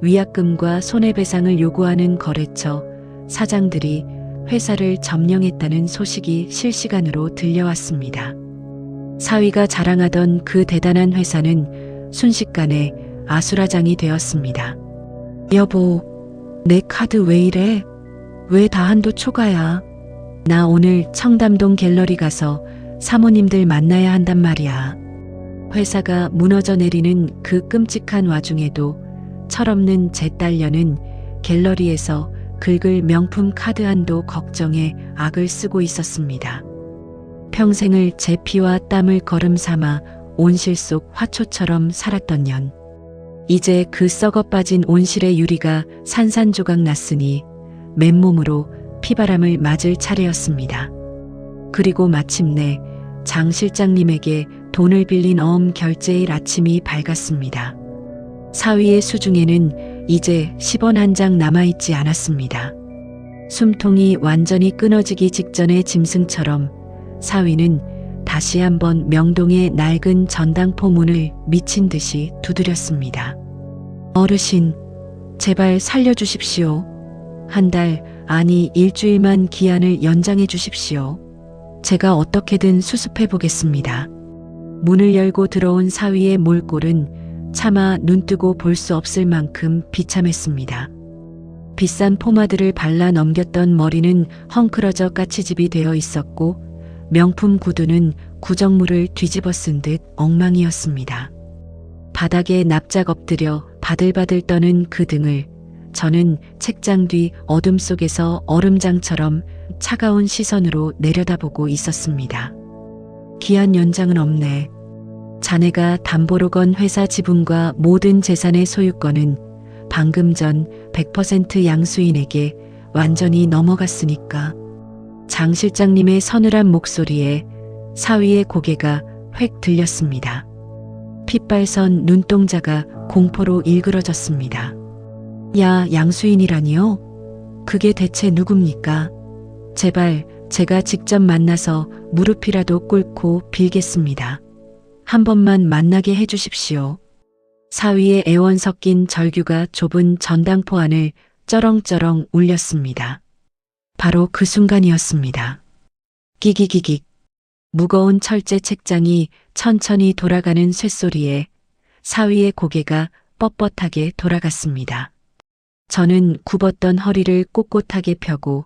위약금과 손해배상을 요구하는 거래처 사장들이 회사를 점령했다는 소식이 실시간으로 들려왔습니다. 사위가 자랑하던 그 대단한 회사는 순식간에 아수라장이 되었습니다. 여보, 내 카드 왜 이래? 왜 다 한도 초과야? 나 오늘 청담동 갤러리 가서 사모님들 만나야 한단 말이야. 회사가 무너져 내리는 그 끔찍한 와중에도 철없는 제 딸녀는 갤러리에서 긁을 명품 카드 한도 걱정에 악을 쓰고 있었습니다. 평생을 제 피와 땀을 거름 삼아 온실 속 화초처럼 살았던 년. 이제 그 썩어 빠진 온실의 유리가 산산조각 났으니 맨몸으로 피바람을 맞을 차례였습니다. 그리고 마침내 장 실장님에게 돈을 빌린 결제일 아침이 밝았습니다. 사위의 수중에는 이제 10원 한 장 남아있지 않았습니다. 숨통이 완전히 끊어지기 직전의 짐승처럼 사위는 다시 한번 명동의 낡은 전당포 문을 미친 듯이 두드렸습니다. 어르신, 제발 살려주십시오. 한 달 아니, 일주일만 기한을 연장해 주십시오. 제가 어떻게든 수습해 보겠습니다. 문을 열고 들어온 사위의 몰골은 차마 눈뜨고 볼 수 없을 만큼 비참했습니다. 비싼 포마드를 발라 넘겼던 머리는 헝클어져 까치집이 되어 있었고 명품 구두는 구정물을 뒤집어 쓴 듯 엉망이었습니다. 바닥에 납작 엎드려 바들바들 떠는 그 등을 저는 책장 뒤 어둠 속에서 얼음장처럼 차가운 시선으로 내려다보고 있었습니다. 기한 연장은 없네. 자네가 담보로 건 회사 지분과 모든 재산의 소유권은 방금 전 100% 양수인에게 완전히 넘어갔으니까. 장 실장님의 서늘한 목소리에 사위의 고개가 획 들렸습니다. 핏발선 눈동자가 공포로 일그러졌습니다. 야, 양수인이라니요? 그게 대체 누굽니까? 제발 제가 직접 만나서 무릎이라도 꿇고 빌겠습니다. 한 번만 만나게 해주십시오. 사위의 애원 섞인 절규가 좁은 전당포 안을 쩌렁쩌렁 울렸습니다. 바로 그 순간이었습니다. 끼기기기. 무거운 철제 책장이 천천히 돌아가는 쇳소리에 사위의 고개가 뻣뻣하게 돌아갔습니다. 저는 굽었던 허리를 꼿꼿하게 펴고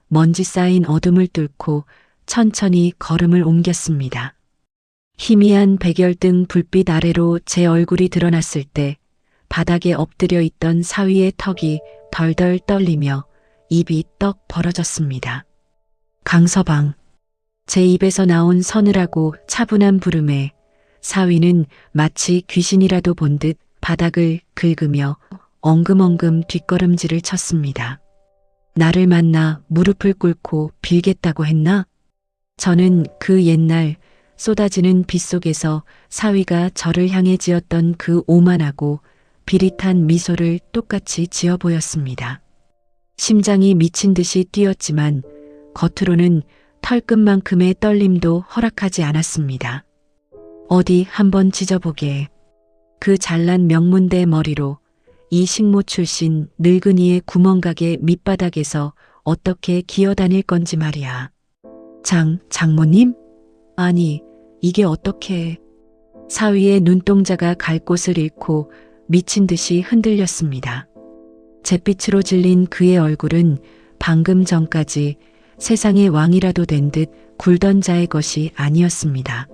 먼지 쌓인 어둠을 뚫고 천천히 걸음을 옮겼습니다. 희미한 백열등 불빛 아래로 제 얼굴이 드러났을 때 바닥에 엎드려 있던 사위의 턱이 덜덜 떨리며 입이 떡 벌어졌습니다. 강서방. 제 입에서 나온 서늘하고 차분한 부름에 사위는 마치 귀신이라도 본 듯 바닥을 긁으며 엉금엉금 뒷걸음질을 쳤습니다. 나를 만나 무릎을 꿇고 빌겠다고 했나? 저는 그 옛날 쏟아지는 빛 속에서 사위가 저를 향해 지었던 그 오만하고 비릿한 미소를 똑같이 지어 보였습니다. 심장이 미친 듯이 뛰었지만 겉으로는 털끝만큼의 떨림도 허락하지 않았습니다. 어디 한번 찢어보게. 그 잘난 명문대 머리로 이 식모 출신 늙은이의 구멍가게 밑바닥에서 어떻게 기어다닐 건지 말이야. 장모님? 아니, 이게 어떻게... 사위의 눈동자가 갈 곳을 잃고 미친 듯이 흔들렸습니다. 잿빛으로 질린 그의 얼굴은 방금 전까지 세상의 왕이라도 된 듯 굴던 자의 것이 아니었습니다.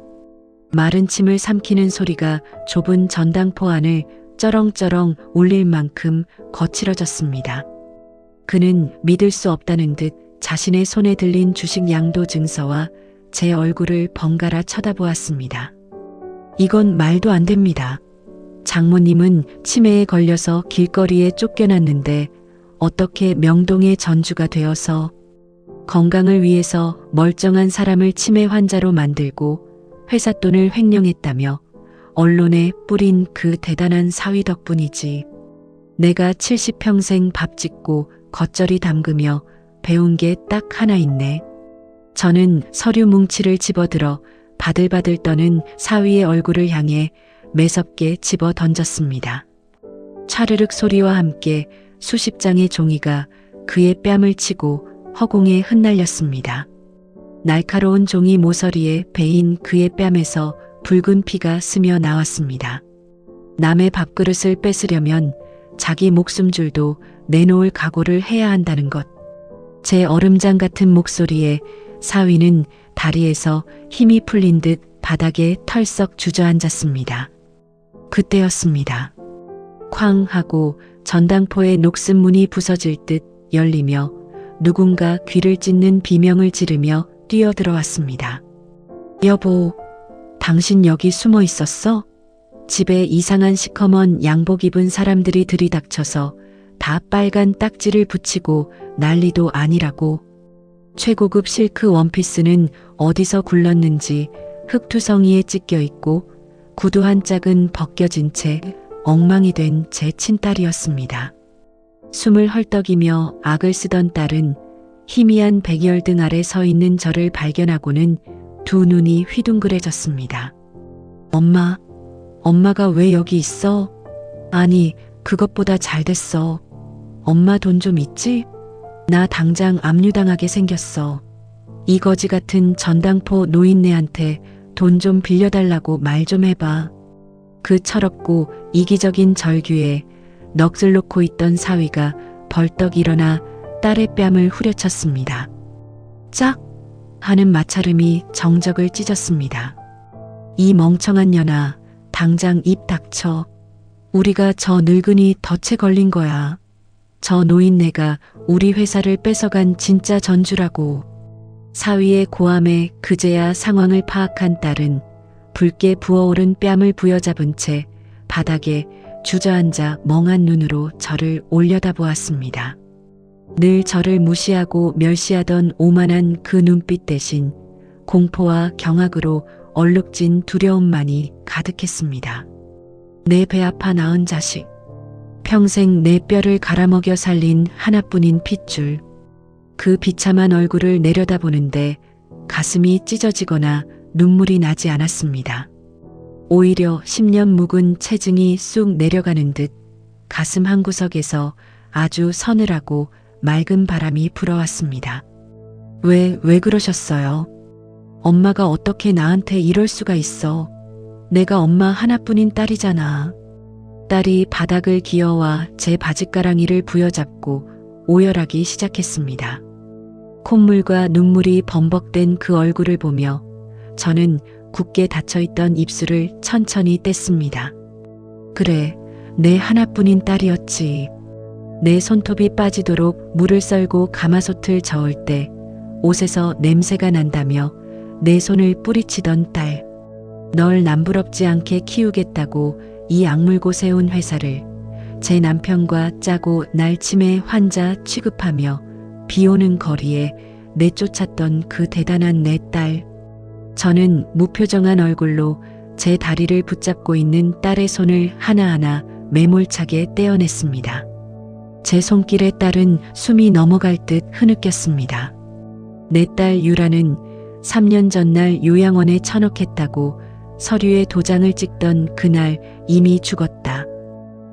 마른 침을 삼키는 소리가 좁은 전당포 안을 쩌렁쩌렁 울릴 만큼 거칠어졌습니다. 그는 믿을 수 없다는 듯 자신의 손에 들린 주식 양도 증서와 제 얼굴을 번갈아 쳐다보았습니다. 이건 말도 안 됩니다. 장모님은 치매에 걸려서 길거리에 쫓겨났는데 어떻게 명동의 전주가 되어서 건강을 위해서 멀쩡한 사람을 치매 환자로 만들고 회사 돈을 횡령했다며 언론에 뿌린 그 대단한 사위 덕분이지. 내가 70평생 밥 짓고 겉절이 담그며 배운 게 딱 하나 있네. 저는 서류 뭉치를 집어들어 바들바들 떠는 사위의 얼굴을 향해 매섭게 집어 던졌습니다. 차르륵 소리와 함께 수십 장의 종이가 그의 뺨을 치고 허공에 흩날렸습니다. 날카로운 종이 모서리에 베인 그의 뺨에서 붉은 피가 스며 나왔습니다. 남의 밥그릇을 뺏으려면 자기 목숨줄도 내놓을 각오를 해야 한다는 것. 제 얼음장 같은 목소리에 사위는 다리에서 힘이 풀린 듯 바닥에 털썩 주저앉았습니다. 그때였습니다. 쾅 하고 전당포의 녹슨 문이 부서질 듯 열리며 누군가 귀를 찢는 비명을 지르며 뛰어들어왔습니다. 여보, 당신 여기 숨어 있었어? 집에 이상한 시커먼 양복 입은 사람들이 들이닥쳐서 다 빨간 딱지를 붙이고 난리도 아니라고. 최고급 실크 원피스는 어디서 굴렀는지 흙투성이에 찢겨 있고 구두 한 짝은 벗겨진 채 엉망이 된 제 친딸이었습니다. 숨을 헐떡이며 악을 쓰던 딸은 희미한 백열등 아래 서 있는 저를 발견하고는 두 눈이 휘둥그레졌습니다. 엄마가 왜 여기 있어? 아니, 그것보다 잘 됐어. 엄마 돈 좀 있지? 나 당장 압류당하게 생겼어. 이 거지 같은 전당포 노인네한테 돈 좀 빌려달라고 말 좀 해봐. 그 철없고 이기적인 절규에 넋을 놓고 있던 사위가 벌떡 일어나 딸의 뺨을 후려쳤습니다. 짝! 하는 마찰음이 정적을 찢었습니다. 이 멍청한 년아, 당장 입 닥쳐. 우리가 저 늙은이 덫에 걸린 거야. 저 노인네가 우리 회사를 뺏어간 진짜 전주라고. 사위의 고함에 그제야 상황을 파악한 딸은 붉게 부어오른 뺨을 부여잡은 채 바닥에 주저앉아 멍한 눈으로 저를 올려다보았습니다. 늘 저를 무시하고 멸시하던 오만한 그 눈빛 대신 공포와 경악으로 얼룩진 두려움만이 가득했습니다. 내 배 아파 낳은 자식. 평생 내 뼈를 갈아먹여 살린 하나뿐인 핏줄. 그 비참한 얼굴을 내려다보는데 가슴이 찢어지거나 눈물이 나지 않았습니다. 오히려 10년 묵은 체증이 쑥 내려가는 듯 가슴 한구석에서 아주 서늘하고 맑은 바람이 불어왔습니다. 왜 그러셨어요? 엄마가 어떻게 나한테 이럴 수가 있어? 내가 엄마 하나뿐인 딸이잖아. 딸이 바닥을 기어와 제 바짓가랑이를 부여잡고 오열하기 시작했습니다. 콧물과 눈물이 범벅된 그 얼굴을 보며 저는 굳게 닫혀있던 입술을 천천히 뗐습니다. 그래, 내 하나뿐인 딸이었지. 내 손톱이 빠지도록 물을 썰고 가마솥을 저을 때 옷에서 냄새가 난다며 내 손을 뿌리치던 딸. 널 남부럽지 않게 키우겠다고 이 악물고 세운 회사를 제 남편과 짜고 날 치매 환자 취급하며 비오는 거리에 내쫓았던 그 대단한 내 딸. 저는 무표정한 얼굴로 제 다리를 붙잡고 있는 딸의 손을 하나하나 매몰차게 떼어냈습니다. 제 손길에 딸은 숨이 넘어갈 듯 흐느꼈습니다. 내 딸 유라는 3년 전날 요양원에 처넣겠다고 서류에 도장을 찍던 그날 이미 죽었다.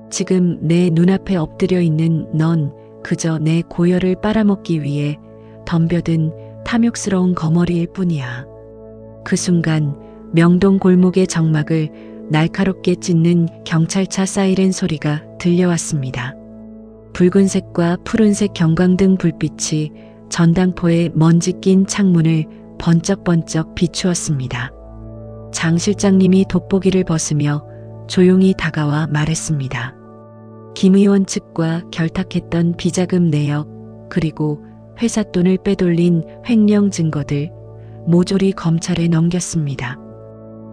지금 내 눈앞에 엎드려 있는 넌 그저 내 고열을 빨아먹기 위해 덤벼든 탐욕스러운 거머리일 뿐이야. 그 순간 명동 골목의 정막을 날카롭게 찢는 경찰차 사이렌 소리가 들려왔습니다. 붉은색과 푸른색 경광등 불빛이 전당포의 먼지 낀 창문을 번쩍번쩍 비추었습니다. 장 실장님이 돋보기를 벗으며 조용히 다가와 말했습니다. 김 의원 측과 결탁했던 비자금 내역, 그리고 회사 돈을 빼돌린 횡령 증거들 모조리 검찰에 넘겼습니다.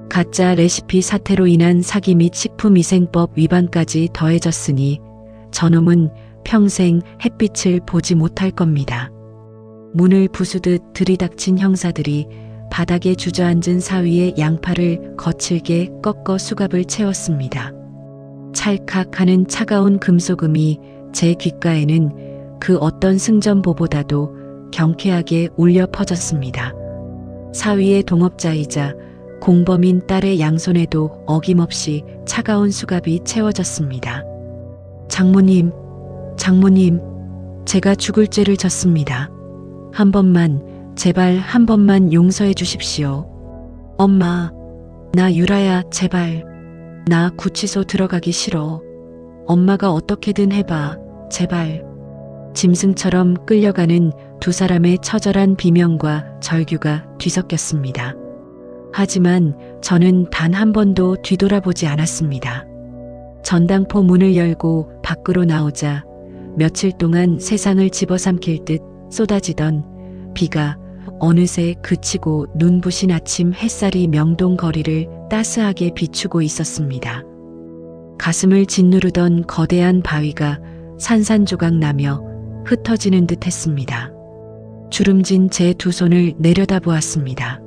가짜 레시피 사태로 인한 사기 및 식품위생법 위반까지 더해졌으니 저놈은 평생 햇빛을 보지 못할 겁니다. 문을 부수듯 들이닥친 형사들이 바닥에 주저앉은 사위의 양팔을 거칠게 꺾어 수갑을 채웠습니다. 찰칵하는 차가운 금속음이 제 귓가에는 그 어떤 승전보보다도 경쾌하게 울려 퍼졌습니다. 사위의 동업자이자 공범인 딸의 양손에도 어김없이 차가운 수갑이 채워졌습니다. 장모님, 제가 죽을 죄를 졌습니다. 한 번만, 제발 한 번만 용서해 주십시오. 엄마, 나 유라야, 제발. 나 구치소 들어가기 싫어. 엄마가 어떻게든 해봐, 제발. 짐승처럼 끌려가는 두 사람의 처절한 비명과 절규가 뒤섞였습니다. 하지만 저는 단 한 번도 뒤돌아보지 않았습니다. 전당포 문을 열고 밖으로 나오자 며칠 동안 세상을 집어삼킬 듯 쏟아지던 비가 어느새 그치고 눈부신 아침 햇살이 명동 거리를 따스하게 비추고 있었습니다. 가슴을 짓누르던 거대한 바위가 산산조각 나며 흩어지는 듯 했습니다. 주름진 제 두 손을 내려다보았습니다.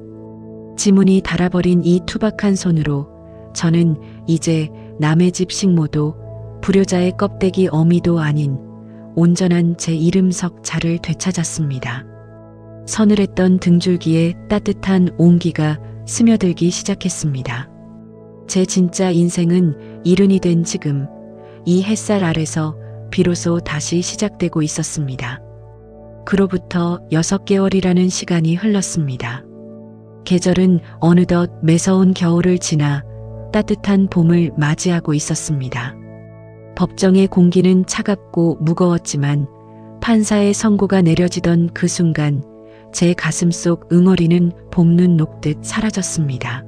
지문이 닳아버린 이 투박한 손으로 저는 이제 남의 집 식모도 불효자의 껍데기 어미도 아닌 온전한 제 이름석 자를 되찾았습니다. 서늘했던 등줄기에 따뜻한 온기가 스며들기 시작했습니다. 제 진짜 인생은 이른이 된 지금 이 햇살 아래서 비로소 다시 시작되고 있었습니다. 그로부터 6개월이라는 시간이 흘렀습니다. 계절은 어느덧 매서운 겨울을 지나 따뜻한 봄을 맞이하고 있었습니다. 법정의 공기는 차갑고 무거웠지만 판사의 선고가 내려지던 그 순간 제 가슴 속 응어리는 봄눈 녹듯 사라졌습니다.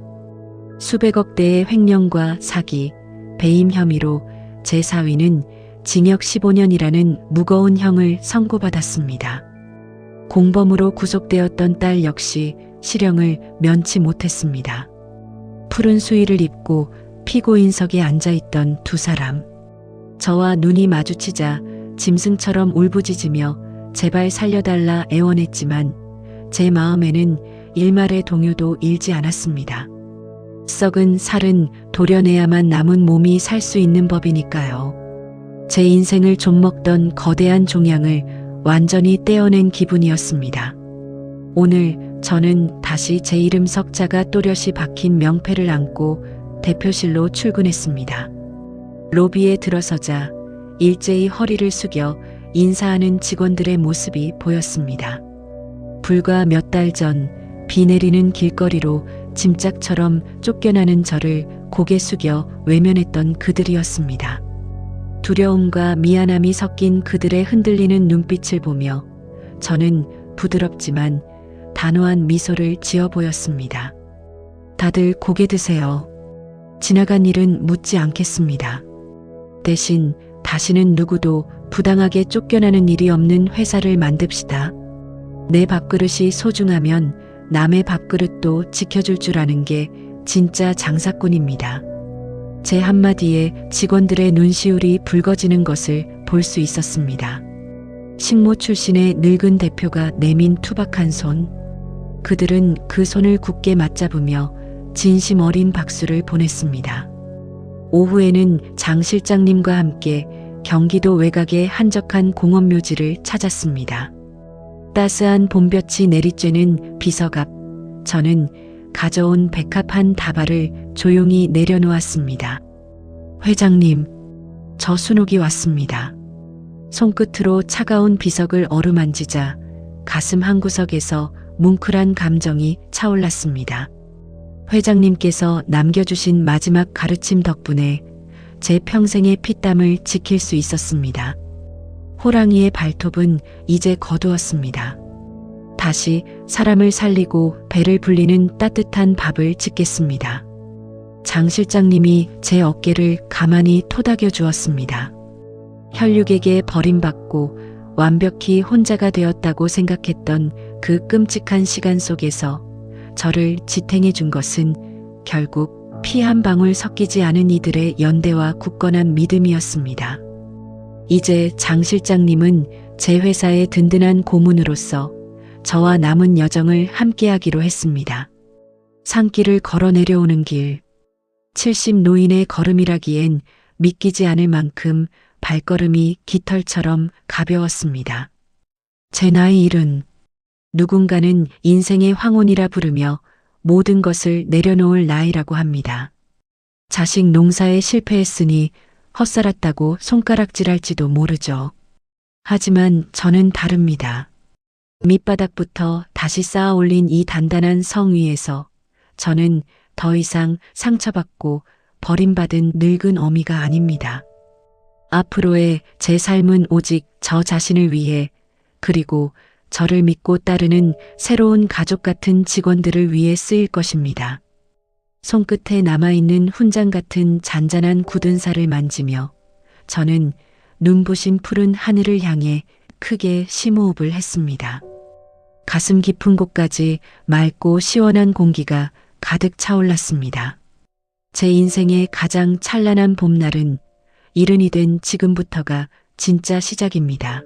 수백억 대의 횡령과 사기, 배임 혐의로 제 사위는 징역 15년이라는 무거운 형을 선고받았습니다. 공범으로 구속되었던 딸 역시 실형을 면치 못했습니다. 푸른 수의를 입고 피고인석에 앉아있던 두 사람. 저와 눈이 마주치자 짐승처럼 울부짖으며 제발 살려달라 애원했지만 제 마음에는 일말의 동요도 일지 않았습니다. 썩은 살은 도려내야만 남은 몸이 살 수 있는 법이니까요. 제 인생을 좀먹던 거대한 종양을 완전히 떼어낸 기분이었습니다. 오늘 저는 다시 제 이름 석자가 또렷이 박힌 명패를 안고 대표실로 출근했습니다. 로비에 들어서자 일제히 허리를 숙여 인사하는 직원들의 모습이 보였습니다. 불과 몇 달 전 비 내리는 길거리로 짐짝처럼 쫓겨나는 저를 고개 숙여 외면했던 그들이었습니다. 두려움과 미안함이 섞인 그들의 흔들리는 눈빛을 보며 저는 부드럽지만 단호한 미소를 지어 보였습니다. 다들 고개 드세요. 지나간 일은 묻지 않겠습니다. 대신 다시는 누구도 부당하게 쫓겨나는 일이 없는 회사를 만듭시다. 내 밥그릇이 소중하면 남의 밥그릇도 지켜줄 줄 아는 게 진짜 장사꾼입니다. 제 한마디에 직원들의 눈시울이 붉어지는 것을 볼 수 있었습니다. 식모 출신의 늙은 대표가 내민 투박한 손. 그들은 그 손을 굳게 맞잡으며 진심 어린 박수를 보냈습니다. 오후에는 장 실장님과 함께 경기도 외곽의 한적한 공원묘지를 찾았습니다. 따스한 봄볕이 내리쬐는 비석 앞, 저는 가져온 백합 한 다발을 조용히 내려놓았습니다. 회장님, 저 순옥이 왔습니다. 손끝으로 차가운 비석을 어루만지자 가슴 한구석에서 뭉클한 감정이 차올랐습니다. 회장님께서 남겨주신 마지막 가르침 덕분에 제 평생의 피땀을 지킬 수 있었습니다. 호랑이의 발톱은 이제 거두었습니다. 다시 사람을 살리고 배를 불리는 따뜻한 밥을 짓겠습니다. 장 실장님이 제 어깨를 가만히 토닥여 주었습니다. 혈육에게 버림받고 완벽히 혼자가 되었다고 생각했던 그 끔찍한 시간 속에서 저를 지탱해 준 것은 결국 피 한 방울 섞이지 않은 이들의 연대와 굳건한 믿음이었습니다. 이제 장 실장님은 제 회사의 든든한 고문으로서 저와 남은 여정을 함께하기로 했습니다. 산길을 걸어 내려오는 길. 70 노인의 걸음이라기엔 믿기지 않을 만큼 발걸음이 깃털처럼 가벼웠습니다. 제 나이 70. 누군가는 인생의 황혼이라 부르며 모든 것을 내려놓을 나이라고 합니다. 자식 농사에 실패했으니 헛살았다고 손가락질할지도 모르죠. 하지만 저는 다릅니다. 밑바닥부터 다시 쌓아 올린 이 단단한 성 위에서 저는 더 이상 상처받고 버림받은 늙은 어미가 아닙니다. 앞으로의 제 삶은 오직 저 자신을 위해, 그리고 저를 믿고 따르는 새로운 가족 같은 직원들을 위해 쓰일 것입니다. 손끝에 남아있는 훈장 같은 잔잔한 굳은 살을 만지며 저는 눈부신 푸른 하늘을 향해 크게 심호흡을 했습니다. 가슴 깊은 곳까지 맑고 시원한 공기가 가득 차올랐습니다. 제 인생의 가장 찬란한 봄날은 70이 된 지금부터가 진짜 시작입니다.